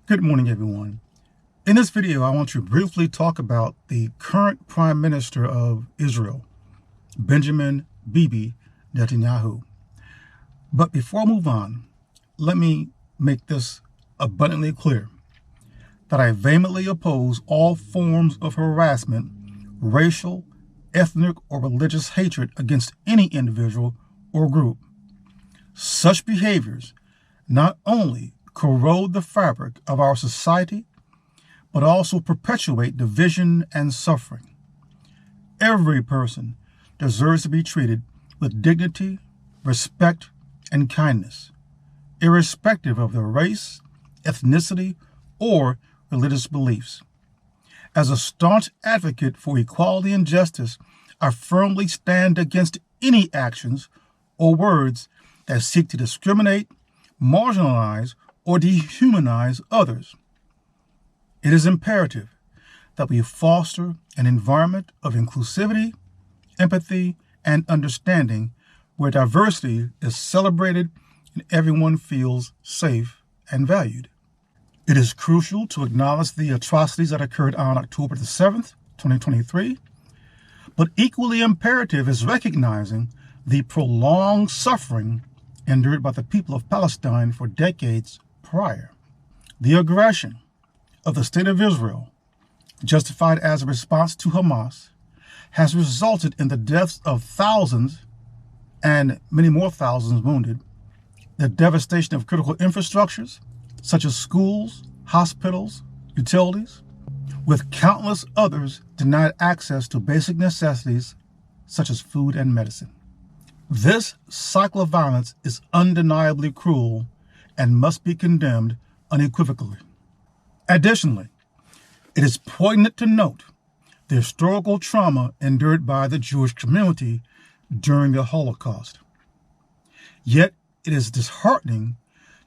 Good morning, everyone. In this video, I want to briefly talk about the current Prime Minister of Israel, Benjamin Bibi Netanyahu. But before I move on, let me make this abundantly clear that I vehemently oppose all forms of harassment, racial, ethnic, or religious hatred against any individual or group. Such behaviors not only corrode the fabric of our society, but also perpetuate division and suffering. Every person deserves to be treated with dignity, respect, and kindness, irrespective of their race, ethnicity, or religious beliefs. As a staunch advocate for equality and justice, I firmly stand against any actions or words that seek to discriminate, marginalize, or dehumanize others. It is imperative that we foster an environment of inclusivity, empathy, and understanding where diversity is celebrated and everyone feels safe and valued. It is crucial to acknowledge the atrocities that occurred on October the 7th, 2023, but equally imperative is recognizing the prolonged suffering endured by the people of Palestine for decades prior. The aggression of the State of Israel, justified as a response to Hamas, has resulted in the deaths of thousands and many more thousands wounded, the devastation of critical infrastructures such as schools, hospitals, utilities, with countless others denied access to basic necessities such as food and medicine. This cycle of violence is undeniably cruel and must be condemned unequivocally. Additionally, it is poignant to note the historical trauma endured by the Jewish community during the Holocaust. Yet it is disheartening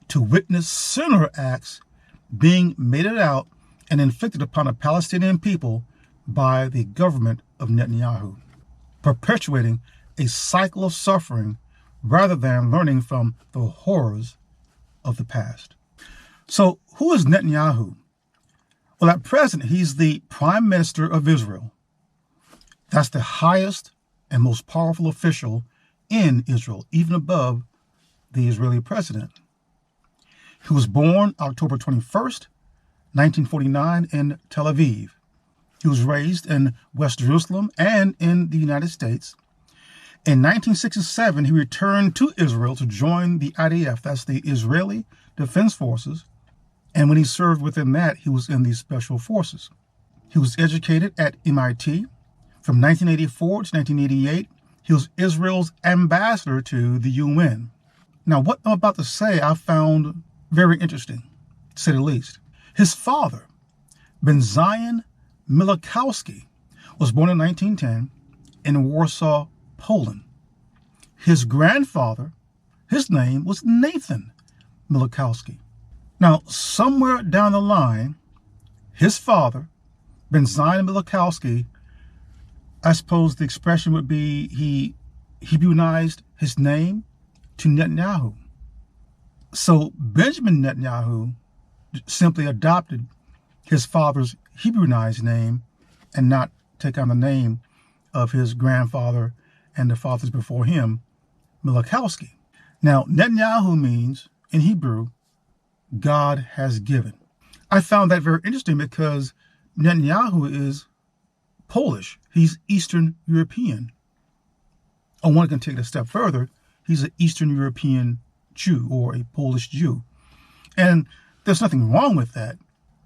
to witness similar acts being meted out and inflicted upon the Palestinian people by the government of Netanyahu, perpetuating a cycle of suffering rather than learning from the horrors of the past. So who is Netanyahu? Well, at present, he's the Prime Minister of Israel. That's the highest and most powerful official in Israel, even above the Israeli president. He was born October 21st, 1949 in Tel Aviv. He was raised in West Jerusalem and in the United States. In 1967, he returned to Israel to join the IDF, that's the Israeli Defense Forces. And when he served within that, he was in the Special Forces. He was educated at MIT. From 1984 to 1988, he was Israel's ambassador to the UN. Now, what I'm about to say, I found very interesting, to say the least. His father, Benjamin Milakowski, was born in 1910 in Warsaw, Poland. His grandfather, his name was Nathan Milakowski. Now, somewhere down the line, his father, Benjamin Milakowski, I suppose the expression would be he Hebraized his name to Netanyahu. So Benjamin Netanyahu simply adopted his father's Hebraized name and not take on the name of his grandfather and the fathers before him, Milakowski. Now, Netanyahu means, in Hebrew, God has given. I found that very interesting because Netanyahu is Polish. He's Eastern European. Or one can take it a step further, he's an Eastern European Jew or a Polish Jew. And there's nothing wrong with that,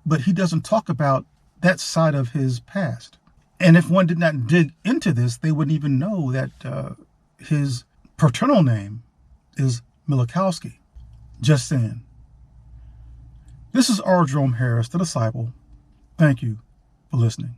but he doesn't talk about that side of his past. And if one did not dig into this, they wouldn't even know that his paternal name is Milakowski. Just saying. This is R. Jerome Harris, the Disciple. Thank you for listening.